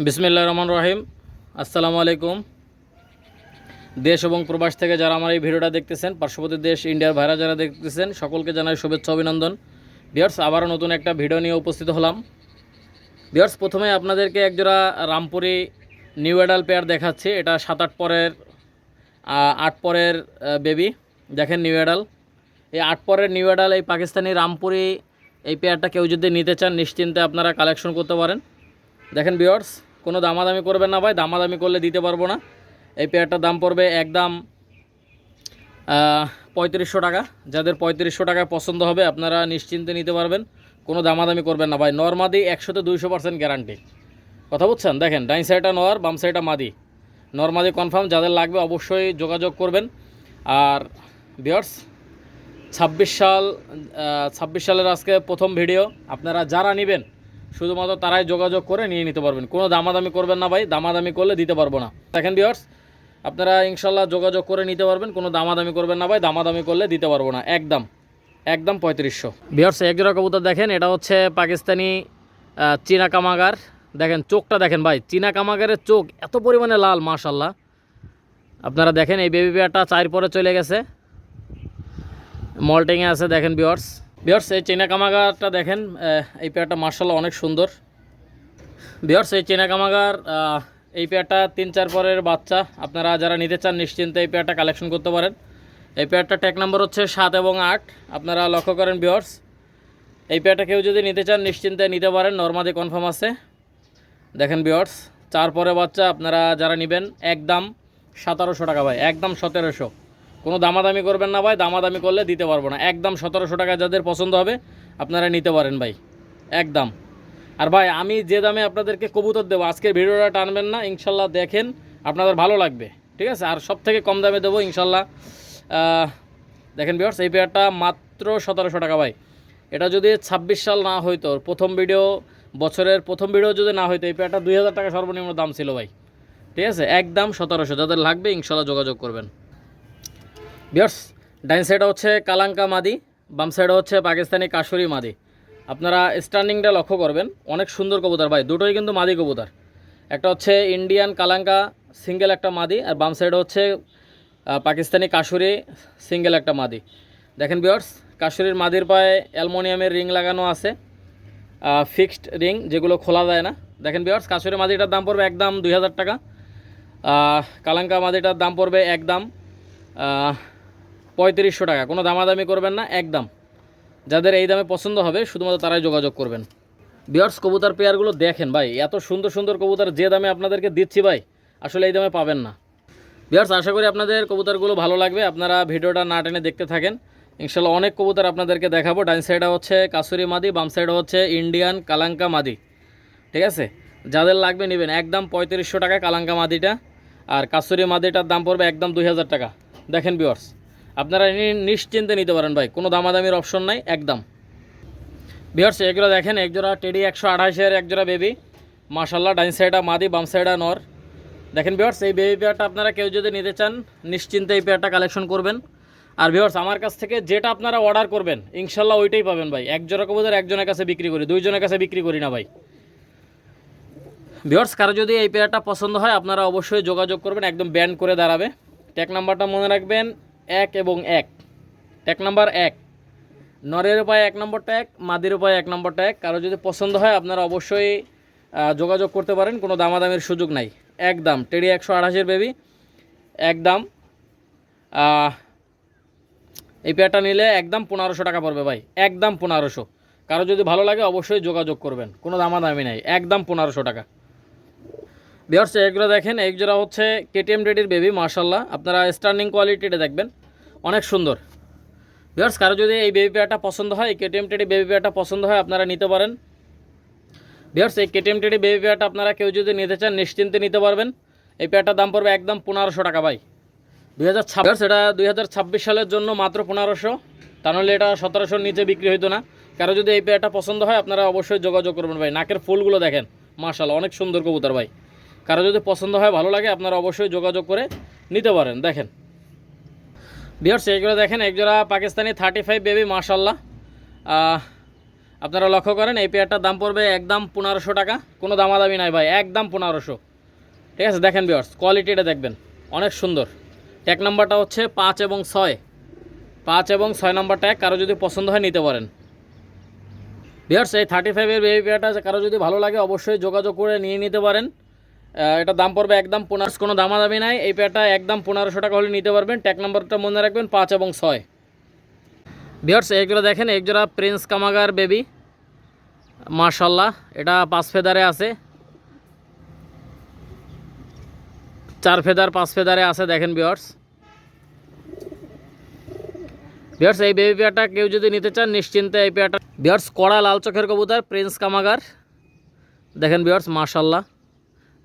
বিসমিল্লাহির রহমানির রহিম। আসসালামু আলাইকুম। দেশ এবং প্রবাস থেকে যারা আমার এই ভিডিওটা দেখতেছেন, পার্শ্ববর্তী দেশ ইন্ডিয়ার ভাইরা যারা দেখতেছেন, সকলকে জানাই শুভেচ্ছা অভিনন্দন। ভিউয়ার্স, আবারও নতুন একটা ভিডিও নিয়ে উপস্থিত হলাম। ভিউয়ার্স, প্রথমে আপনাদেরকে একজোড়া রামপুরি নিউ অ্যাডাল পেয়ার দেখাচ্ছি। এটা 7-8 পরের 8 পরের বেবি। দেখেন নিউ অ্যাডাল, এই 8 পরের নিউ অ্যাডাল এই পাকিস্তানি রামপুরি এই পেয়ারটা কেউ যদি নিতে চান নিশ্চিন্তে আপনারা কালেকশন করতে পারেন। দেখেন ভিউয়ার্স, কোনো দামাদামি করবেন না ভাই, দামাদামি করলে দিতে পারবো না। এই পেয়ারটার দাম পড়বে একদম 3500 টাকা। যাদের 3500 টাকায় পছন্দ হবে আপনারা নিশ্চিন্তে নিতে পারবেন, কোনো দামাদামি করবেন না ভাই। নরমাদি 100তে 200% গ্যারান্টি। কথা বুঝছেন? দেখেন ডাইন সাইডটা নর, বাম সাইডটা মাদি। নরমাদি কনফার্ম। যাদের লাগবে অবশ্যই যোগাযোগ করবেন। আর ভিউয়ার্স, 26 সালের আজকে প্রথম ভিডিও। আপনারা যারা নেবেন শুধুমাত্র তারাই যোগাযোগ করে নিয়ে নিতে পারবেন, কোনো দামাদামি করবেন না ভাই, দামাদামি করলে দিতে পারবো না। দেখেন ভিউয়ার্স, আপনারা ইনশাল্লাহ যোগাযোগ করে নিতে পারবেন, কোনো দামাদামি করবেন না ভাই, দামাদামি করলে দিতে পারবো না। একদম 3500। ভিউয়ার্স, এক জোড়া কবুতর দেখেন, এটা হচ্ছে পাকিস্তানি চীনা কামাগার। দেখেন চোখটা দেখেন ভাই, চীনা কামাগারের চোখ এত পরিমাণে লাল, মাশাল্লাহ। আপনারা দেখেন এই বেবি পেয়ারটা 4 পরে চলে গেছে, মল্টিংয়ে আছে। দেখেন ভিউয়ার্স, এই চীনা কামাগারটা দেখেন, এই পেয়ারটা মাশাল্লাহ অনেক সুন্দর। ভিউয়ার্স, এই চীনা কামাগার এই পেয়ারটা 3-4 পরের বাচ্চা। আপনারা যারা নিতে চান নিশ্চিন্তে এই পেয়ারটা কালেকশন করতে পারেন। এই পেয়ারটা ট্যাগ নাম্বার হচ্ছে 7 এবং 8। আপনারা লক্ষ্য করেন ভিউয়ার্স, এই পেয়ারটা কেউ যদি নিতে চান নিশ্চিন্তে নিতে পারেন, নরমাদি কনফার্ম আছে। দেখেন ভিউয়ার্স, 4 পরের বাচ্চা। আপনারা যারা নেবেন একদম 1700 টাকা ভাই, একদম 1700। কোনো দামাদামি করবেন না ভাই, দামাদামি করলে দিতে পারবো না। একদম 1700 টাকা যাদের পছন্দ হবে আপনারা নিতে পারেন ভাই, একদম। আর ভাই, আমি যে দামে আপনাদেরকে কবুতর দেবো, আজকের ভিডিওটা টানবেন না, ইনশাল্লাহ দেখেন আপনাদের ভালো লাগবে, ঠিক আছে? আর সব থেকে কম দামে দেবো ইনশাল্লাহ। দেখেন ভিউয়ার্স, এই পেয়ারটা মাত্র 1700 টাকা ভাই। এটা যদি 26 সাল না হইতো, বছরের প্রথম ভিডিও যদি না হইতো, এই পেয়ারটা 2000 টাকা সর্বনিম্ন দাম ছিল ভাই, ঠিক আছে? একদম 1700। যাদের লাগবে ইনশাল্লাহ যোগাযোগ করবেন। ভিউয়ার্স, ডাইন সাইডে হচ্ছে কালাঙ্কা মাদি, বাম সাইডে হচ্ছে পাকিস্তানি কাশুরি মাদি। আপনারা স্ট্যান্ডিংটা লক্ষ্য করবেন, অনেক সুন্দর কবুতর ভাই, দুটোই কিন্তু মাদি কবুতর। একটা হচ্ছে ইন্ডিয়ান কালাঙ্কা সিঙ্গেল একটা মাদি, আর বাম সাইডে হচ্ছে পাকিস্তানি কাশুরি সিঙ্গেল একটা মাদি। দেখেন ভিউয়ার্স, কাশুরির মাদির পায়ে অ্যালুমিনিয়ামের রিং লাগানো আছে, ফিক্সড রিং, যেগুলো খোলা যায় না। দেখেন ভিউয়ার্স, কাশুরি মাদিটার দাম পড়বে একদম 2000 টাকা। কালাঙ্কা মাদিটার দাম পড়বে একদম 3500 টাকা। কোনো দামাদামি করবেন না, একদম। যাদের এই দামে পছন্দ হবে শুধুমাত্র তারাই যোগাযোগ করবেন। ভিউয়ার্স, কবুতর পেয়ারগুলো দেখেন ভাই, এত সুন্দর সুন্দর কবুতর যে দামে আপনাদেরকে দিচ্ছি ভাই, আসলে এই দামে পাবেন না। ভিউয়ার্স, আশা করি আপনাদের কবুতরগুলো ভালো লাগবে। আপনারা ভিডিওটা না টেনে দেখতে থাকেন, ইনশাল্লাহ অনেক কবুতর আপনাদেরকে দেখাবো। ডাইন সাইডে হচ্ছে কাসুরি মাদি, বাম সাইডে হচ্ছে ইন্ডিয়ান কালাঙ্কা মাদি, ঠিক আছে? যাদের লাগবে নেবেন, একদম 3500 টাকা কালাঙ্কা মাদিটা, আর কাসুরি মাদিটার দাম পড়বে একদম 2000 টাকা। দেখেন ভিউয়ার্স, আপনারা নিশ্চিন্তে নিতে পারেন ভাই, কোনো দামাদামির অপশন নাই, একদম। ভিউয়ার্স, এগুলো দেখেন, একজোড়া টেডি 128-এর একজোড়া বেবি, মাশাল্লাহ। ডাইন সাইডা মাদি, বাম সাইডা নর। দেখেন ভিউয়ার্স, এই বেবি পেয়ারটা আপনারা কেউ যদি নিতে চান নিশ্চিন্তে এই পেয়ারটা কালেকশন করবেন। আর ভিউয়ার্স, আমার কাছ থেকে যেটা আপনারা অর্ডার করবেন ইনশাল্লাহ ওইটাই পাবেন ভাই। এক জোড়া কবুতর একজনের কাছে বিক্রি করি, দুইজনের কাছে বিক্রি করি না ভাই। ভিউয়ার্স, কারো যদি এই পেয়ারটা পছন্দ হয় আপনারা অবশ্যই যোগাযোগ করবেন, একদম ব্যান্ড করে দাঁড়াবে। ট্যাগ নাম্বারটা মনে রাখবেন, 1 এবং 1। ট্যাগ নাম্বার 1, নরের উপায় 1 নম্বর ট্যাগ, মাদির উপায় 1 নম্বর ট্যাগ। কারো যদি পছন্দ হয় আপনারা অবশ্যই যোগাযোগ করতে পারেন, কোনো দামাদামির সুযোগ নাই। একদম টেডি 128-এর বেবি, একদম। এই পেয়ারটা নিলে একদম 1500 টাকা পড়বে ভাই, একদম 1500। কারো যদি ভালো লাগে অবশ্যই যোগাযোগ করবেন, কোনো দামাদামি নাই, একদম 1500 টাকা। ভিউয়ার্স, এগুলো দেখেন, এক জোড়া হচ্ছে কেটিএম রেডির বেবি, মাশাল্লাহ। আপনারা স্ট্যান্ডিং কোয়ালিটিটা দেখবেন, অনেক সুন্দর। ভিউয়ার্স, কারো যদি এই বেবি পেয়ারটা পছন্দ হয়, এই কেটিএম টেডি বেবি পেয়ারটা পছন্দ হয়, আপনারা নিতে পারেন। ভিউয়ার্স, এই কেটিএম টেডি বেবি পেয়ারটা আপনারা কেউ যদি নিতে চান নিশ্চিন্তে নিতে পারবেন। এই পেয়ারটার দাম পড়বে একদম 1500 টাকা ভাই, 2026। এটা 2026 সালের জন্য মাত্র 1500, তা নাহলে এটা 1700-র নিচে বিক্রি হইতো না। কারো যদি এই পেয়ারটা পছন্দ হয় আপনারা অবশ্যই যোগাযোগ করবেন ভাই। নাকের ফুলগুলো দেখেন, মাশাল্লাহ, অনেক সুন্দর কবুতর ভাই। কারো যদি পছন্দ হয়, ভালো লাগে, আপনারা অবশ্যই যোগাযোগ করে নিতে পারেন। দেখেন ভিউয়ার্স, এইগুলো দেখেন, একজোড়া পাকিস্তানি 35 বেবি, মাশাল্লাহ। আপনারা লক্ষ্য করেন এই পেয়ারটার দাম পড়বে একদম 1500 টাকা, কোনো দামাদামি নাই ভাই, একদম 1500। ঠিক আছে, দেখেন ভিউয়ার্স কোয়ালিটিটা দেখবেন, অনেক সুন্দর। ট্যাগ নাম্বারটা হচ্ছে 5 এবং 6, 5 এবং 6 নাম্বার ট্যাগ। কারো যদি পছন্দ হয় নিতে পারেন ভিউয়ার্স। এই 35-এর বেবি পেয়ারটা কারো যদি ভালো লাগে অবশ্যই যোগাযোগ করে নিয়ে নিতে পারেন। এটা দাম পড়বে একদম 1500, কোনো দামাদামি নাই। এই পেয়ারটা একদম 1500 টাকা হলে নিতে পারবেন। ট্যাগ নাম্বারটা মনে রাখবেন 5 এবং 6। ভিউয়ার্স এইগুলো দেখেন, এক জোড়া প্রিন্স কামাগার বেবি, মাশাআল্লাহ। এটা 5 ফেদারে আছে, 4 ফেদার 5 ফেদারে আছে। দেখেন ভিউয়ার্স, ভিউয়ার্স এই বেবি পেয়ারটা কেউ যদি নিতে চান নিশ্চিন্তে এই পেয়ারটা। ভিউয়ার্স কড়া লাল চোখের কবুতর প্রিন্স কামাগার, দেখেন ভিউয়ার্স মাশাআল্লাহ।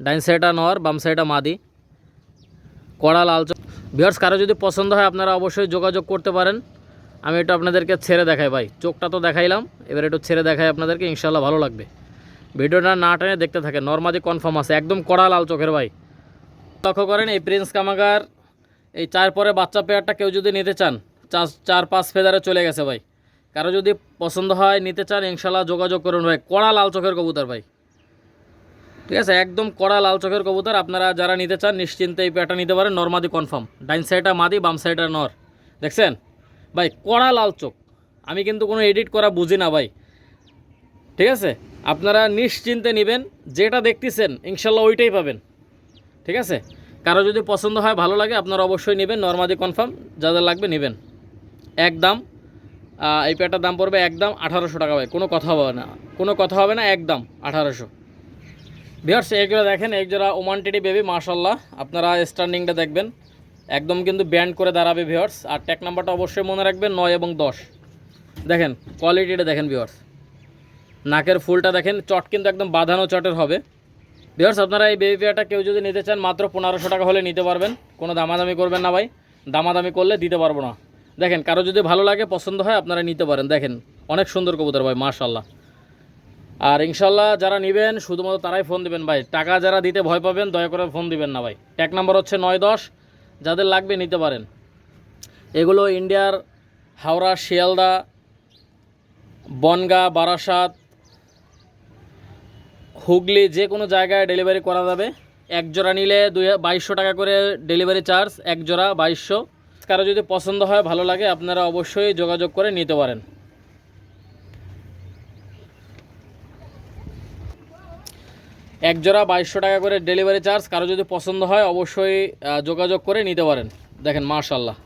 ডাইন সাইডটা নর, বাম সাইডটা মাদি, কড়া লাল চোখ। ভিউয়ার্স কারো যদি পছন্দ হয় আপনারা অবশ্যই যোগাযোগ করতে পারেন। আমি একটু আপনাদেরকে ছেড়ে দেখাই ভাই, চোখটা তো দেখাইলাম, এবার একটু ছেড়ে দেখাই আপনাদেরকে, ইনশাআল্লাহ ভালো লাগবে। ভিডিওটা না টেনে দেখতে থাকে, নরমাদি কনফার্ম আছে, একদম কড়া লাল চোখের ভাই। লক্ষ্য করেন এই প্রিন্স কামাগার এই 4 পরে বাচ্চা পেয়ারটা কেউ যদি নিতে চান, 4-5 ফেদারে চলে গেছে ভাই। কারো যদি পছন্দ হয় নিতে চান ইনশাআল্লাহ যোগাযোগ করুন ভাই। কড়া লাল চোখের কবুতর ভাই, ঠিক আছে, একদম কড়া লাল চোখের কবুতর। আপনারা যারা নিতে চান নিশ্চিন্তে এই পেয়ারটা নিতে পারেন। নরমাদি কনফার্ম, ডাইন সাইডটা মাদি, বাম সাইডটা নর। দেখছেন ভাই কড়া লাল চোখ, আমি কিন্তু কোনো এডিট করা বুঝি না ভাই। ঠিক আছে, আপনারা নিশ্চিন্তে নেবেন, যেটা দেখতেছেন ইনশাল্লাহ ওইটাই পাবেন। ঠিক আছে, কারো যদি পছন্দ হয় ভালো লাগে আপনারা অবশ্যই নেবেন। নরমাদি কনফার্ম, যাদের লাগবে নেবেন। একদম এই পেয়ারটার দাম পড়বে একদম 1800 টাকা ভাই, কোনো কথা হবে না, কোনো কথা হবে না, একদম 1800। ভিউয়ার্স এইগুলো দেখেন, এক জোড়া ওমান টেডি বেবি, মাশাআল্লাহ। আপনারা স্ট্যান্ডিংটা দেখবেন, একদম কিন্তু ব্যান্ড করে দাঁড়াবে ভিউয়ার্স। আর ট্যাগ নাম্বারটা অবশ্যই মনে রাখবেন 9 এবং 10। দেখেন কোয়ালিটিটা দেখেন ভিউয়ার্স, নাকের ফুলটা দেখেন, চট কিন্তু একদম বাঁধানো চটের হবে। ভিউয়ার্স আপনারা এই বেবি পেয়ারটা কেউ যদি নিতে চান মাত্র 1500 টাকা হলে নিতে পারবেন, কোনো দামাদামি করবেন না ভাই, দামাদামি করলে দিতে পারবো না। দেখেন কারো যদি ভালো লাগে পছন্দ হয় আপনারা নিতে পারেন। দেখেন অনেক সুন্দর কবুতর ভাই, মাশাআল্লাহ। আর ইনশাল্লাহ যারা নেবেন শুধুমাত্র তারাই ফোন দিবেন ভাই, টাকা যারা দিতে ভয় পাবেন দয়া করে ফোন দিবেন না ভাই। ট্যাগ নাম্বার হচ্ছে 9-10, যাদের লাগবে নিতে পারেন। এগুলো ইন্ডিয়ার হাওড়া, শিয়ালদা, বনগাঁ, বারাসাত, হুগলি যে কোনো জায়গায় ডেলিভারি করা যাবে। এক জোড়া নিলে 2200 টাকা করে ডেলিভারি চার্জ, এক জোড়া 2200। কারো যদি পছন্দ হয় ভালো লাগে আপনারা অবশ্যই যোগাযোগ করে নিতে পারেন। এক জোড়া 2200 টাকা করে ডেলিভারি চার্জ, কারো যদি পছন্দ হয় অবশ্যই যোগাযোগ করে নিতে পারেন। দেখেন মাশাআল্লাহ।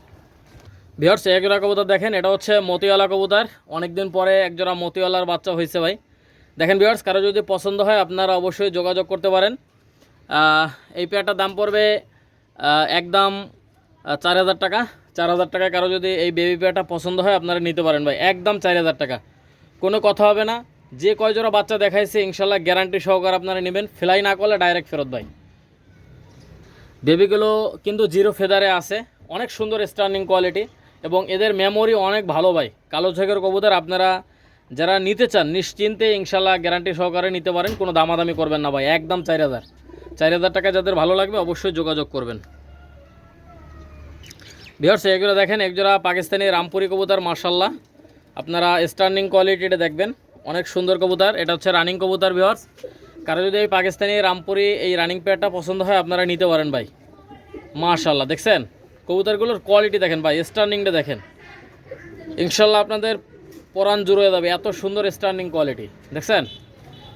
ভিউয়ার্স এক জোড়া কবুতর দেখেন, এটা হচ্ছে মতিওয়ালা কবুতর, অনেকদিন পরে এক জোড়া মতিওয়ালার বাচ্চা হয়েছে ভাই। দেখেন ভিউয়ার্স কারো যদি পছন্দ হয় আপনারা অবশ্যই যোগাযোগ করতে পারেন। এই পেয়ারটার দাম পড়বে একদম 4000 টাকা। 4000 টাকা কারো যদি এই বেবি পেয়ারটা পছন্দ হয় আপনারা নিতে পারেন ভাই, একদম 4000 টাকা, কোনো কথা হবে না। যে কয় জোড়া বাচ্চা দেখাইছে ইনশাল্লাহ গ্যারান্টি সহকারে আপনারা নেবেন, ফ্লাই না করলে ডাইরেক্ট ফেরত ভাই। বেবিগুলো কিন্তু 0 ফেদারে আছে, অনেক সুন্দর স্ট্যান্ডিং কোয়ালিটি এবং এদের মেমোরি অনেক ভালো ভাই। কালো ঝাঁকের কবুতর আপনারা যারা নিতে চান নিশ্চিন্তে ইনশাল্লাহ গ্যারান্টি সহকারে নিতে পারেন, কোনো দামাদামি করবেন না ভাই, একদম 4000 টাকা। যাদের ভালো লাগবে অবশ্যই যোগাযোগ করবেন। ভিউয়ার্স এগুলো দেখেন, একজোড়া পাকিস্তানি রামপুরি কবুতর, মাশাআল্লাহ। আপনারা স্ট্যান্ডিং কোয়ালিটিটা দেখবেন, অনেক সুন্দর কবুতর। এটা হচ্ছে রানিং কবুতর ভিউয়ার্স। কারো যদি এই পাকিস্তানি রামপুরি এই রানিং পেয়ারটা পছন্দ হয় আপনারা নিতে পারেন ভাই, মাশাআল্লাহ। দেখছেন কবুতরগুলোর কোয়ালিটি দেখেন ভাই, স্ট্যান্ডিংটা দেখেন, ইনশাল্লাহ আপনাদের পরাণ জুড়ে যাবে, এত সুন্দর স্ট্যান্ডিং কোয়ালিটি। দেখছেন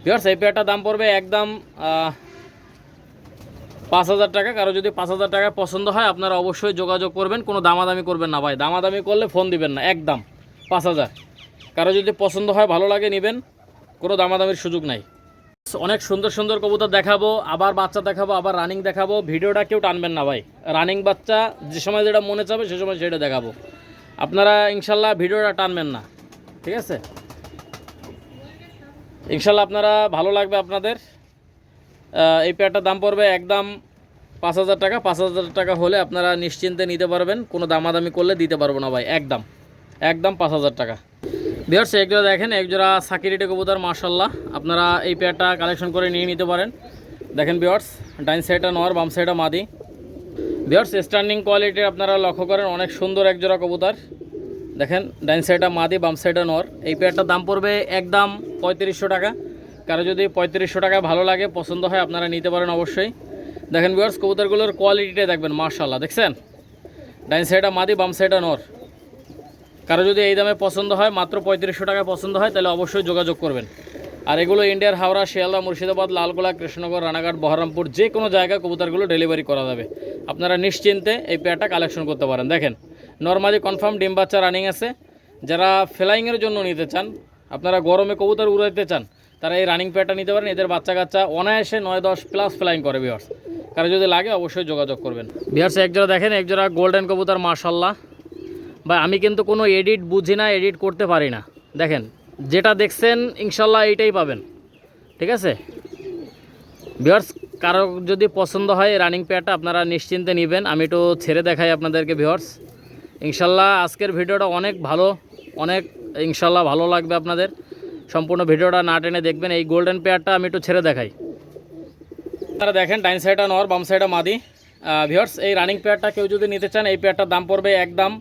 ভিউয়ার্স এই পেয়ারটার দাম পড়বে একদম 5000 টাকা। কারো যদি 5000 টাকা পছন্দ হয় আপনারা অবশ্যই যোগাযোগ করবেন, কোনো দামাদামি করবেন না ভাই, দামাদামি করলে ফোন দিবেন না, একদম 5000। কারো যদি পছন্দ হয় ভালো লাগে নেবেন, কোনো দামাদামির সুযোগ নাই। অনেক সুন্দর সুন্দর কবুতর দেখাবো, আবার বাচ্চা দেখাবো, আবার রানিং দেখাবো। ভিডিওটা কেউ টানবেন না ভাই, রানিং বাচ্চা যে সময় যেটা মনে চাবে সে সময় সেটা দেখাবো। আপনারা ইনশাল্লাহ ভিডিওটা টানবেন না, ঠিক আছে? ইনশাল্লাহ আপনারা ভালো লাগবে আপনাদের। এই পেয়ারটার দাম পড়বে একদম 5000 টাকা। 5000 টাকা হলে আপনারা নিশ্চিন্তে নিতে পারবেন, কোনো দামাদামি করলে দিতে পারবো না ভাই, একদম 5000 টাকা। ভিউয়ার্স একজোড়া দেখেন, একজোড়া সাকিরিটে কবুতর, মাশাআল্লাহ। আপনারা এই পেয়ারটা কালেকশন করে নিয়ে নিতে পারেন। দেখেন ভিউয়ার্স ডাইন সাইডটা নর, বাম সাইডটা মাদি। ভিউয়ার্স স্ট্যান্ডিং কোয়ালিটি আপনারা লক্ষ্য করেন, অনেক সুন্দর একজোড়া কবুতর। দেখেন ডাইন সাইডটা মাদি, বাম সাইডটা নর। এই পেয়ারটার দাম পড়বে একদম 3500 টাকা। কারো যদি 3500 টাকা ভালো লাগে, পছন্দ হয়, আপনারা নিতে পারেন অবশ্যই। দেখেন ভিউয়ার্স, কবুতরগুলোর কোয়ালিটিটা দেখবেন, মাশাআল্লাহ। দেখছেন ডাইন সাইডটা মাদি, বাম সাইডটা নর। কারো যদি এই দামে পছন্দ হয়, মাত্র 3500 টাকা পছন্দ হয়, তাহলে অবশ্যই যোগাযোগ করবেন। আর এগুলো ইন্ডিয়ার হাওড়া, শিয়ালদা, মুর্শিদাবাদ, লালগোলা, কৃষ্ণনগর, রানাঘাট, বহরমপুর, যে কোনো জায়গায় কবুতরগুলো ডেলিভারি করা যাবে। আপনারা নিশ্চিন্তে এই পেয়ারটা কালেকশন করতে পারেন। দেখেন নরমালি কনফার্ম ডিম বাচ্চা রানিং আছে। যারা ফ্লাইংয়ের জন্য নিতে চান, আপনারা গরমে কবুতর উড়াইতে চান, তারা এই রানিং পেয়ারটা নিতে পারেন। এদের বাচ্চা কাচ্চা অনায়াসে 9-10 প্লাস ফ্লাইং করে ভিউয়ার্স। কারো যদি লাগে অবশ্যই যোগাযোগ করবেন। ভিউয়ার্স একজোড়া দেখেন, একজোড়া গোল্ডেন কবুতর, মাশাআল্লাহ। ভাই আমি কিন্তু কোনো এডিট বুঝি না, এডিট করতে পারি না। দেখেন যেটা দেখছেন ইনশাল্লাহ এইটাই পাবেন, ঠিক আছে ভিউয়ার্স। কারো যদি পছন্দ হয় রানিং পেয়ারটা, আপনারা নিশ্চিন্তে নেবেন। আমি একটু ছেড়ে দেখাই আপনাদেরকে ভিউয়ার্স। ইনশাল্লাহ আজকের ভিডিওটা অনেক ভালো, অনেক ইনশাল্লাহ ভালো লাগবে আপনাদের। সম্পূর্ণ ভিডিওটা না টেনে দেখবেন। এই গোল্ডেন পেয়ারটা আমি একটু ছেড়ে দেখাই। আপনারা দেখেন ডাইন সাইডটা নর, বাম সাইডটা মাদি। ভিউয়ার্স এই রানিং পেয়ারটা কেউ যদি নিতে চান, এই পেয়ারটার দাম পড়বে একদম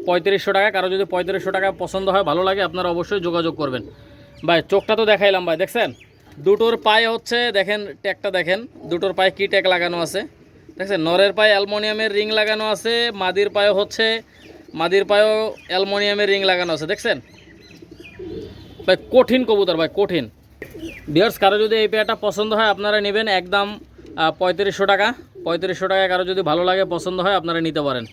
3500 টাকা। কারো যদি 3500 টাকা পছন্দ হয়, ভালো লাগে, আপনারা অবশ্যই যোগাযোগ করবেন। ভাই চোখটা তো দেখাইলাম ভাই, দেখছেন দুটোর পায়ে হচ্ছে, দেখেন ট্যাগটা দেখেন, দুটোর পায়ে কি ট্যাগ লাগানো আছে দেখছেন। নরের পায়ে অ্যালুমিনিয়ামের রিং লাগানো আছে, মাদির পায়ে হচ্ছে, মাদির পায়েও অ্যালুমিনিয়ামের রিং লাগানো আছে, দেখছেন ভাই। কঠিন কবুতর ভাই, কঠিন। ভিউয়ার্স কারো যদি এই পেয়ারটা পছন্দ হয়, আপনারা নেবেন একদম 3500 টাকা। 3500 টাকায় কারো যদি ভালো লাগে, পছন্দ হয়, আপনারা নিতে পারেন।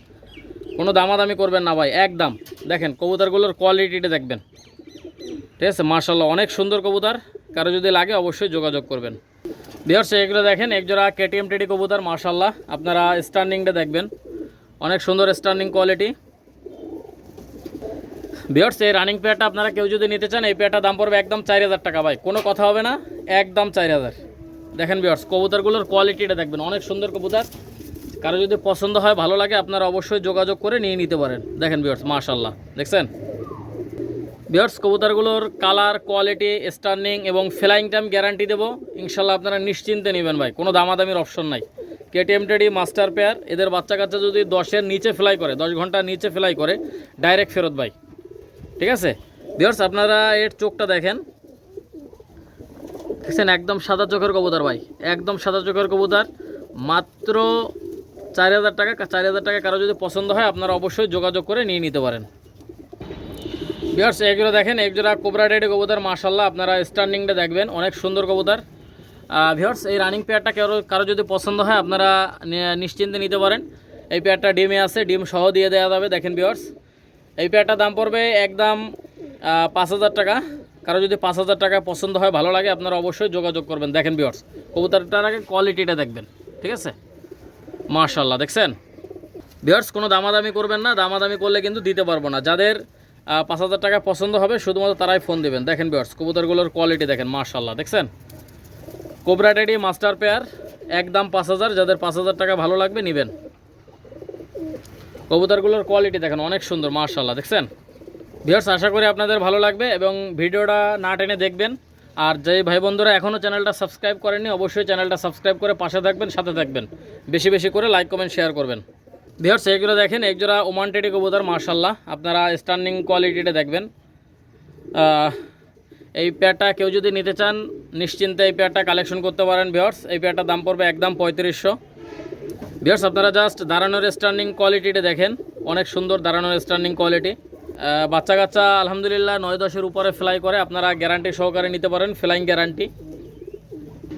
কোনো দামাদামি করবেন না ভাই, একদম। দেখেন কবুতরগুলোর কোয়ালিটিটা দেখবেন, ঠিক আছে মাশাআল্লাহ, অনেক সুন্দর কবুতর। কারো যদি লাগে অবশ্যই যোগাযোগ করবেন। ভিউয়ার্স এগুলো দেখেন, একজোড়া কেটিএম টেডি কবুতর, মাশাআল্লাহ। আপনারা স্ট্যান্ডিংটা দেখবেন, অনেক সুন্দর স্ট্যান্ডিং কোয়ালিটি। ভিউয়ার্স এই রানিং পেয়ারটা আপনারা কেউ যদি নিতে চান, এই পেয়ারটার দাম পড়বে একদম 4000 টাকা ভাই, কোনো কথা হবে না, একদম 4000। দেখেন ভিউয়ার্স কবুতরগুলোর কোয়ালিটিটা দেখবেন, অনেক সুন্দর কবুতর। কারো যদি পছন্দ হয়, ভালো লাগে, আপনারা অবশ্যই যোগাযোগ করে নিয়ে নিতে পারেন। দেখেন ভিউয়ার্স মাশাআল্লাহ, দেখছেন ভিউয়ার্স কবুতরগুলোর কালার, কোয়ালিটি, স্ট্যান্ডিং এবং ফ্লাইং টাইম গ্যারান্টি দেবো ইনশাল্লাহ। আপনারা নিশ্চিন্তে নেবেন ভাই, কোনো দামাদামির অপশন নাই। কেটিএম টেডি মাস্টার পেয়ার, এদের বাচ্চা কাচ্চা যদি 10-এর নিচে ফ্লাই করে, 10 ঘন্টার নিচে ফ্লাই করে, ডাইরেক্ট ফেরত ভাই, ঠিক আছে ভিউয়ার্স। আপনারা এর চোখটা দেখেন, দেখছেন একদম সাদা চোখের কবুতর ভাই, একদম সাদা চোখের কবুতর। মাত্র 4000 টাকা। 4000 টাকা কারো যদি পছন্দ হয়, আপনারা অবশ্যই যোগাযোগ করে নিয়ে নিতে পারেন। ভিউয়ার্স এগুলো দেখেন, একজোড়া কোবরা টেডি কবুতর, মাশাআল্লাহ। আপনারা স্ট্যান্ডিংটা দেখবেন, অনেক সুন্দর কবুতর। ভিউয়ার্স এই রানিং পেয়ারটা কারো যদি পছন্দ হয়, আপনারা নিশ্চিন্তে নিতে পারেন। এই পেয়ারটা ডিমে আছে, ডিম সহ দিয়ে দেওয়া যাবে। দেখেন ভিউয়ার্স এই পেয়ারটার দাম পড়বে একদম 5000 টাকা। কারো যদি 5000 টাকা পছন্দ হয়, ভালো লাগে, আপনারা অবশ্যই যোগাযোগ করবেন। দেখেন ভিউয়ার্স কবুতরটার আগে কোয়ালিটিটা দেখবেন, ঠিক আছে মাশাআল্লাহ। দেখছেন ভিউয়ার্স কোনো দামাদামি করবেন না, দামাদামি করলে কিন্তু দিতে পারবো না। যাদের 5000 টাকা পছন্দ হবে, শুধুমাত্র তারাই ফোন দেবেন। দেখেন ভিউয়ার্স কবুতরগুলোর কোয়ালিটি দেখেন, মাশাআল্লাহ। দেখছেন কোবরা টেডি মাস্টার পেয়ার, একদম 5000। যাদের 5000 টাকা ভালো লাগবে নেবেন। কবুতরগুলোর কোয়ালিটি দেখেন, অনেক সুন্দর মাশাআল্লাহ। দেখছেন ভিউয়ার্স আশা করি আপনাদের ভালো লাগবে এবং ভিডিওটা না টেনে দেখবেন। আর যে ভাই বন্ধুরা এখনও চ্যানেলটা সাবস্ক্রাইব করেননি, অবশ্যই চ্যানেলটা সাবস্ক্রাইব করে পাশে থাকবেন, সাথে থাকবেন। বেশি বেশি করে লাইক, কমেন্ট, শেয়ার করবেন। ভিউয়ার্স এগুলো দেখেন, একজোড়া ওমান টেডি কবুতর, মাশাআল্লাহ। আপনারা স্ট্যান্ডিং কোয়ালিটিটা দেখবেন। এই পেয়ারটা কেউ যদি নিতে চান, নিশ্চিন্তে এই পেয়ারটা কালেকশন করতে পারেন। ভিউয়ার্স এই পেয়ারটার দাম পড়বে একদম 3500। ভিউয়ার্স আপনারা জাস্ট দাঁড়ানোর স্ট্যান্ডিং কোয়ালিটিটা দেখেন, অনেক সুন্দর দাঁড়ানোর স্ট্যান্ডিং কোয়ালিটি। বাচ্চা কাচ্চা আলহামদুলিল্লাহ 9-10-এর উপরে ফ্লাই করে, আপনারা গ্যারান্টি সহকারে নিতে পারেন, ফ্লাইং গ্যারান্টি।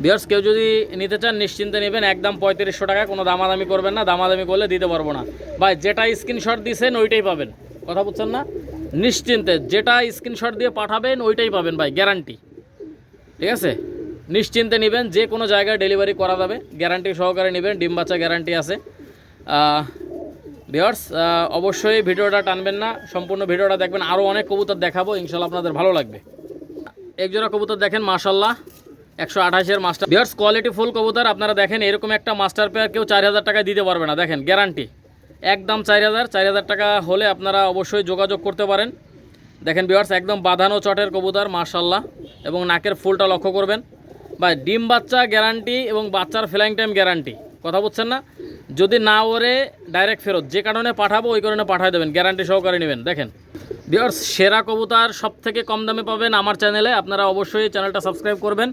ভিউয়ার্স কেউ যদি নিতে চান, নিশ্চিন্তে নেবেন, একদম 3500 টাকা। কোনো দামাদামি করবেন না, দামাদামি করলে দিতে পারবো না ভাই। যেটা স্ক্রিনশট দিয়েছেন ওইটাই পাবেন, কথা বুঝছেন না? নিশ্চিন্তে যেটা স্ক্রিনশট দিয়ে পাঠাবেন ওইটাই পাবেন ভাই, গ্যারান্টি, ঠিক আছে? নিশ্চিন্তে নেবেন, যে কোনো জায়গায় ডেলিভারি করা যাবে, গ্যারান্টি সহকারে নেবেন, ডিম বাচ্চা গ্যারান্টি আছে। ভিউয়ার্স অবশ্যই ভিডিওটা টানবেন না, সম্পূর্ণ ভিডিওটা দেখবেন। আরও অনেক কবুতর দেখাবো, ইনশাল্লাহ আপনাদের ভালো লাগবে। একজোড়া কবুতর দেখেন মাশাআল্লাহ, 128-এর মাস্টার। ভিউয়ার্স কোয়ালিটি ফুল কবুতর। আপনারা দেখেন এরকম একটা মাস্টার পেয়ার কেউ 4000 টাকায় দিতে পারবে না। দেখেন গ্যারান্টি একদম 4000 টাকা হলে আপনারা অবশ্যই যোগাযোগ করতে পারেন। দেখেন ভিউয়ার্স একদম বাঁধানো চটের কবুতর, মাশাআল্লাহ। এবং নাকের ফুলটা লক্ষ্য করবেন ভাই, ডিম বাচ্চা গ্যারান্টি এবং বাচ্চার ফ্লাইং টাইম গ্যারান্টি, কথা বুঝছেন না? যদি না ওরে ডাইরেক্ট ফেরত, যে কারণে পাঠাবো ওই কারণে পাঠিয়ে দেবেন, গ্যারান্টি সহকারে নেবেন। দেখেন ভিউয়ার্স, সেরা কবুতর সব থেকে কম দামে পাবেন আমার চ্যানেলে। আপনারা অবশ্যই চ্যানেলটা সাবস্ক্রাইব করবেন,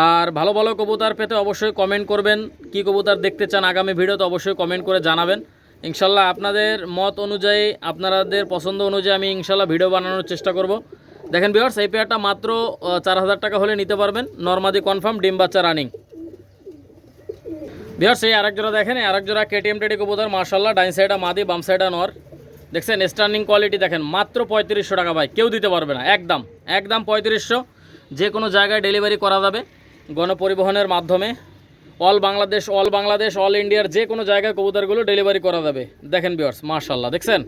আর ভালো ভালো কবুতর পেতে অবশ্যই কমেন্ট করবেন। কি কবুতর দেখতে চান আগামী ভিডিওতে অবশ্যই কমেন্ট করে জানাবেন। ইনশাল্লাহ আপনাদের মত অনুযায়ী, আপনাদের পছন্দ অনুযায়ী আমি ইনশাল্লাহ ভিডিও বানানোর চেষ্টা করব। দেখেন ভিউয়ার্স, এই পেয়ারটা মাত্র 4000 টাকা হলে নিতে পারবেন, নরমাদি কনফার্ম, ডিম বাচ্চা রানিং। ভিউয়ার্স, এই আরেক জোড়া দেখেন, আরেক জোড়া কেটিএম টেডি কবুতর মাশাআল্লাহ, ডাইন সাইডা মাদি বাম সাইডা নর। দেখছেন স্টার্নিং কোয়ালিটি দেখেন, মাত্র 3500 টাকা ভাই, কেউ দিতে পারবে না, একদম একদম 3500। যে কোনো জায়গায় ডেলিভারি করা যাবে গণপরিবহনের মাধ্যমে, অল বাংলাদেশ অল ইন্ডিয়ার যে কোনো জায়গায় কবুতরগুলো ডেলিভারি করা যাবে। দেখেন ভিউয়ার্স মাশাআল্লাহ, দেখছেন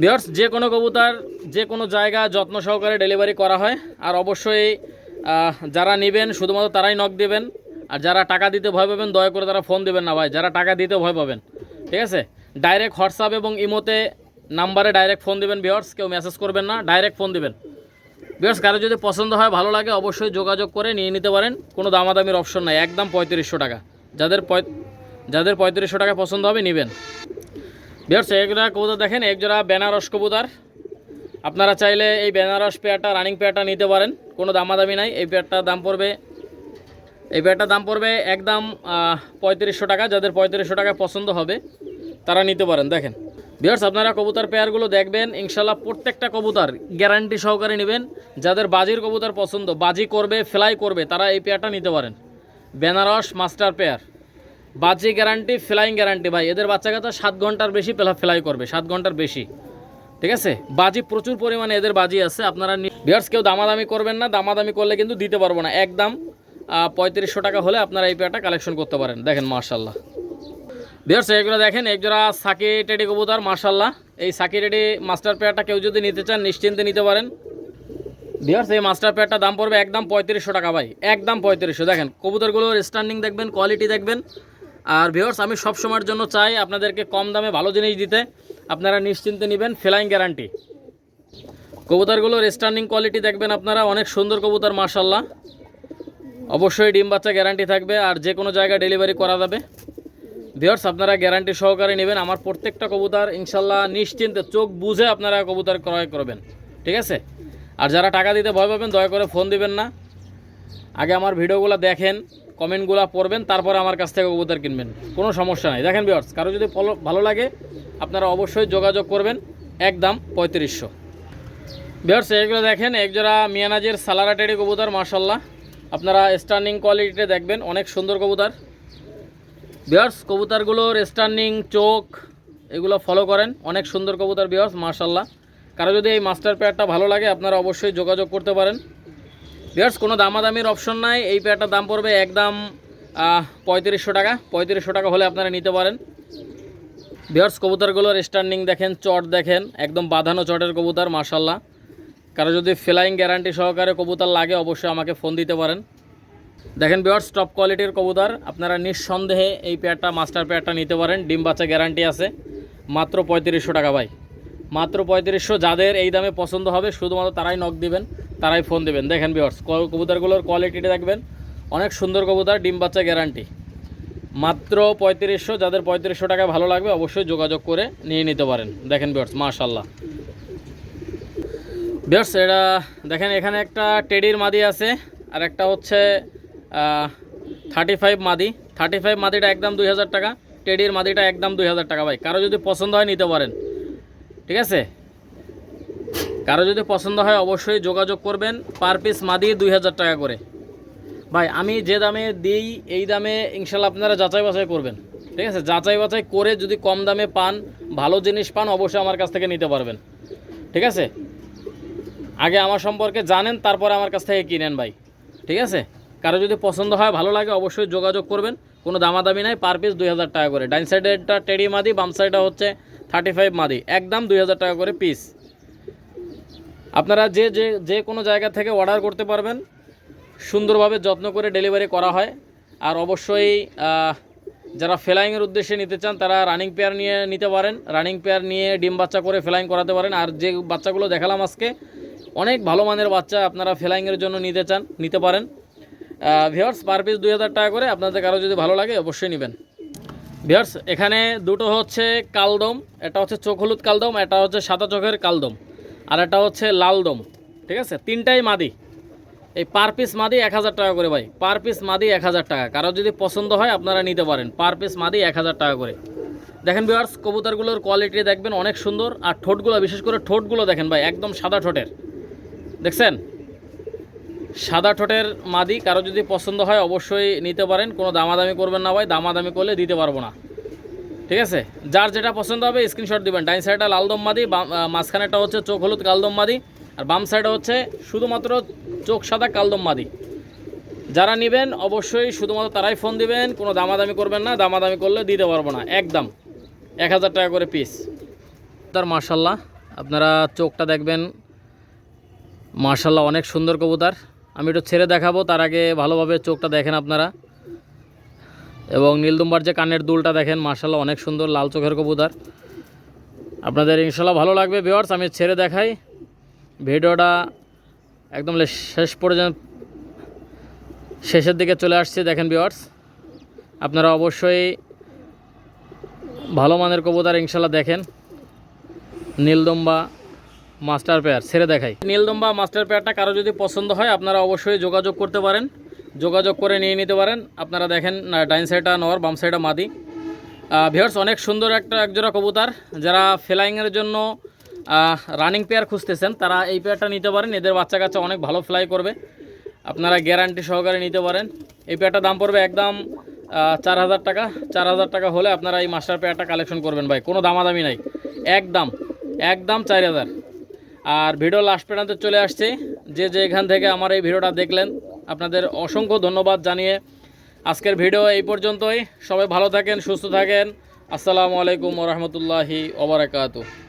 ভিউয়ার্স, যে কোনো কবুতর যে কোনো জায়গা যত্ন সহকারে ডেলিভারি করা হয়। আর অবশ্যই যারা নেবেন শুধুমাত্র তারাই নক দেবেন, আর যারা টাকা দিতে ভয় পাবেন দয়া করে তারা ফোন দেবেন না ভাই, যারা টাকা দিতে ভয় পাবেন, ঠিক আছে। ডাইরেক্ট হোয়াটসঅ্যাপ এবং ইমোতে নাম্বারে ডাইরেক্ট ফোন দেবেন ভিউয়ার্স, কেউ মেসেজ করবেন না, ডাইরেক্ট ফোন দেবেন ভিউয়ার্স। কারো যদি পছন্দ হয়, ভালো লাগে, অবশ্যই যোগাযোগ করে নিয়ে নিতে পারেন, কোনো দামাদামির অপশন নাই, একদম 3500 টাকা। যাদের 3500 টাকা পছন্দ হবে নেবেন ভিউয়ার্স। একজোড়া কবুতর দেখেন, একজোড়া বেনারস কবুতর। আপনারা চাইলে এই বেনারস পেয়ারটা, রানিং পেয়ারটা নিতে পারেন, কোনো দামাদামি নাই। এই পেয়ারটার দাম পড়বে একদম 3500 টাকা। যাদের 3500 টাকা পছন্দ হবে তারা নিতে পারেন। দেখেন ভিউয়ার্স, আপনারা কবুতর পেয়ারগুলো দেখবেন, ইনশাল্লাহ প্রত্যেকটা কবুতর গ্যারান্টি সহকারে নেবেন। যাদের বাজির কবুতর পছন্দ, বাজি করবে, ফ্লাই করবে, তারা এই পেয়ারটা নিতে পারেন। বেনারস মাস্টার পেয়ার, বাজি গ্যারান্টি, ফ্লাইং গ্যারান্টি ভাই। এদের বাচ্চা কাচ্চা 7 ঘন্টার বেশি ফ্লাই করবে, 7 ঘন্টার বেশি, ঠিক আছে। বাজি প্রচুর পরিমাণে এদের বাজি আছে। আপনারা ভিউয়ার্স কেউ দামাদামি করবেন না, দামাদামি করলে কিন্তু দিতে পারবো না। একদম 3500 টাকা হলে আপনারা এই পেয়ারটা কালেকশন করতে পারেন। দেখেন মাশাআল্লাহ ভিউয়ার্স, এগুলো দেখেন, একজোড়া সাকি টেডি কবুতর মাশাআল্লাহ। এই সাকি টেডি মাস্টার পেয়ারটা কেউ যদি নিতে চান নিশ্চিন্তে নিতে পারেন ভিউয়ার্স। এই মাস্টার পেয়ারটা দাম পড়বে একদম 3500 টাকা ভাই, একদম 3500। দেখেন কবুতরগুলোর স্ট্যান্ডিং দেখবেন, কোয়ালিটি দেখবেন। আর ভিউয়ার্স, আমি সব সময়ের জন্য চাই আপনাদেরকে কম দামে ভালো জিনিস দিতে, আপনারা নিশ্চিন্তে নেবেন, ফ্লাইং গ্যারান্টি। কবুতরগুলোর স্ট্যান্ডিং কোয়ালিটি দেখবেন আপনারা, অনেক সুন্দর কবুতর মাশাআল্লাহ। অবশ্যই ডিম বাচ্চা গ্যারান্টি থাকবে, আর যে কোনো জায়গায় ডেলিভারি করা যাবে ভিউয়ার্স। আপনারা গ্যারান্টি সহকারে নেবেন। আমার প্রত্যেকটা কবুতর ইনশাল্লাহ নিশ্চিন্তে চোখ বুঝে আপনারা কবুতর ক্রয় করবেন, ঠিক আছে। আর যারা টাকা দিতে ভয় পাবেন দয়া করে ফোন দিবেন না, আগে আমার ভিডিওগুলো দেখেন, কমেন্টগুলো পড়বেন, তারপরে আমার কাছ থেকে কবুতর কিনবেন, কোনো সমস্যা নাই। দেখেন ভিউয়ার্স, কারো যদি ভালো লাগে আপনারা অবশ্যই যোগাযোগ করবেন, একদম 3500 ভিউয়ার্স। এগুলো দেখেন, একজোড়া মিয়ানাজের সালারা টেডি কবুতর মাশাআল্লাহ। আপনারা স্ট্যান্ডিং কোয়ালিটিতে দেখবেন, অনেক সুন্দর কবুতর ভিউয়ার্স। কবুতরগুলোর স্ট্যান্ডিং, চোখ এগুলো ফলো করেন, অনেক সুন্দর কবুতর ভিউয়ার্স মাশাআল্লাহ। কারো যদি এই মাস্টার পেয়ারটা ভালো লাগে আপনারা অবশ্যই যোগাযোগ করতে পারেন ভিউয়ার্স, কোনো দামাদামির অপশন নাই। এই পেয়ারটার দাম পড়বে একদম 3500 টাকা। 3500 টাকা হলে আপনারা নিতে পারেন ভিউয়ার্স। কবুতরগুলোর স্ট্যান্ডিং দেখেন, চট দেখেন, একদম বাঁধানো চটের কবুতর মাশাআল্লাহ। কারো যদি ফ্লাইং গ্যারান্টি সহকারে কবুতর লাগে অবশ্যই আমাকে ফোন দিতে পারেন। দেখেন ভিউয়ার্স, টপ কোয়ালিটির কবুতর, আপনারা নিঃসন্দেহে এই পেয়ারটা, মাস্টার পেয়ারটা নিতে পারেন, ডিম বাচ্চা গ্যারান্টি আছে। মাত্র 3500 টাকা ভাই, মাত্র 3500। যাদের এই দামে পছন্দ হবে শুধুমাত্র তারাই নক দিবেন, তারাই ফোন দেবেন। দেখেন ভিউয়ার্স, কবুতরগুলোর কোয়ালিটিটা দেখবেন, অনেক সুন্দর কবুতর, ডিম বাচ্চা গ্যারান্টি, মাত্র 3500। যাদের 3500 টাকা ভালো লাগবে অবশ্যই যোগাযোগ করে নিয়ে নিতে পারেন। দেখেন ভিউয়ার্স মাশাআল্লাহ ভিউয়ার্স, এটা দেখেন, এখানে একটা টেডির মাদি আছে, আর একটা হচ্ছে 35 মাদি। 35 মাদিটা একদম 2000 টাকা, টেডির মাদিটা একদম 2000 টাকা ভাই। কারো যদি পছন্দ হয় নিতে পারেন, ঠিক আছে। কারো যদি পছন্দ হয় অবশ্যই যোগাযোগ করবেন। পার পিস মাদি 2000 টাকা করে ভাই। আমি যে দামে দিই এই দামে ইনশাল্লাহ আপনারা যাচাই বাছাই করবেন, ঠিক আছে। যাচাই বাছাই করে যদি কম দামে পান, ভালো জিনিস পান, অবশ্যই আমার কাছ থেকে নিতে পারবেন, ঠিক আছে। আগে আমার সম্পর্কে জানেন, তারপরে আমার কাছ থেকে কিনেন ভাই, ঠিক আছে। কারো যদি পছন্দ হয়, ভালো লাগে, অবশ্যই যোগাযোগ করবেন, কোনো দামাদামি নাই। পার পিস 2000 টাকা করে। ডাইন সাইডেরটা টেডি মাদি, বাম সাইডটা হচ্ছে 35 মাদি, একদম 2000 টাকা করে পিস। আপনারা যে কোনো জায়গা থেকে অর্ডার করতে পারবেন, সুন্দরভাবে যত্ন করে ডেলিভারি করা হয়। আর অবশ্যই যারা ফ্লাইংয়ের উদ্দেশ্যে নিতে চান তারা রানিং পেয়ার নিয়ে নিতে পারেন, রানিং পেয়ার নিয়ে ডিম বাচ্চা করে ফ্লাইং করাতে পারেন। আর যে বাচ্চাগুলো দেখালাম আজকে অনেক ভালো মানের বাচ্চা, আপনারা ফ্লাইংয়ের জন্য নিতে চান নিতে পারেন ভিউয়ার্স। পার পিস 2000 টাকা করে। আপনাদের কারো যদি ভালো লাগে অবশ্যই নেবেন ভিউয়ার্স এখানে দুটো হচ্ছে কালদম, এটা হচ্ছে চোখ হলুদ কালদম, এটা হচ্ছে সাদা চোখের কালদম, আর এটা হচ্ছে লাল দম। ঠিক আছে, তিনটাই মাদি। এই পার পিস মাদি 1000 টাকা করে ভাই, পার পিস মাদি 1000 টাকা। কারো যদি পছন্দ হয় আপনারা নিতে পারেন, পার পিস মাদি 1000 টাকা করে। দেখেন ভিউয়ার্স কবুতরগুলোর কোয়ালিটি দেখবেন অনেক সুন্দর, আর ঠোঁটগুলো, বিশেষ করে ঠোঁটগুলো দেখেন ভাই, একদম সাদা ঠোঁটের। দেখছেন, সাদা ঠোঁটের মাদি। কারো যদি পছন্দ হয় অবশ্যই নিতে পারেন, কোনো দামাদামি করবেন না ভাই, দামাদামি করলে দিতে পারবো না। ঠিক আছে, যার যেটা পছন্দ হবে স্ক্রিনশট দিবেন। ডাইন সাইডটা লালদম মাদি, মাঝখানেটা হচ্ছে চোখ হলুদ কালদম মাদি, আর বাম সাইডে হচ্ছে শুধুমাত্র চোখ সাদা কালদম মাদি। যারা নেবেন অবশ্যই শুধুমাত্র তারাই ফোন দিবেন, কোনো দামাদামি করবেন না, দামাদামি করলে দিতে পারবো না। একদম 1000 টাকা করে পিস। তার মার্শাল্লাহ আপনারা চোখটা দেখবেন, মার্শাল্লাহ অনেক সুন্দর কবুতর। আমি একটু ছেড়ে দেখাবো, তার আগে ভালোভাবে চোখটা দেখেন আপনারা। এবং নীলদুম্বার যে কানের দুলটা দেখেন, মার্শাল্লাহ অনেক সুন্দর, লাল চোখের কবুতর। আপনাদের ইনশাল্লাহ ভালো লাগবে ভিউয়ার্স। আমি ছেড়ে দেখাই, ভিডিওটা একদম শেষ পর্যন্ত, শেষের দিকে চলে আসছে। দেখেন ভিউয়ার্স, আপনারা অবশ্যই ভালো মানের কবুতর ইনশাল্লাহ দেখেন। নীলদম্বা মাস্টার পেয়ার ছেড়ে দেখাই। নীলদম্বা মাস্টার পেয়ারটা কারো যদি পছন্দ হয় আপনারা অবশ্যই যোগাযোগ করতে পারেন, যোগাযোগ করে নিয়ে নিতে পারেন। আপনারা দেখেন ডাইন সাইডটা নর, বাম সাইডটা মাদি। ভিউয়ার্স অনেক সুন্দর একজোড়া কবুতর। যারা ফ্লাইংয়ের জন্য রানিং পেয়ার খুঁজতেছেন তারা এই পেয়ারটা নিতে পারেন। এদের বাচ্চা কাচ্চা অনেক ভালো ফ্লাই করবে, আপনারা গ্যারান্টি সহকারে নিতে পারেন। এই পেয়ারটার দাম পড়বে একদম 4000 টাকা। 4000 টাকা হলে আপনারা এই মাস্টার পেয়ারটা কালেকশন করবেন ভাই, কোনো দামাদামি নাই, একদম 4000। আর ভিডিও লাস্ট পর্যন্ত চলে আসছে, যে এখান থেকে আমার এই ভিডিওটা দেখলেন আপনাদের অসংখ্য ধন্যবাদ জানিয়ে আজকের ভিডিও এই পর্যন্তই। সবাই ভালো থাকেন, সুস্থ থাকেন। আসসালামু আলাইকুম ওয়া রাহমাতুল্লাহি ওয়া বারাকাতুহু।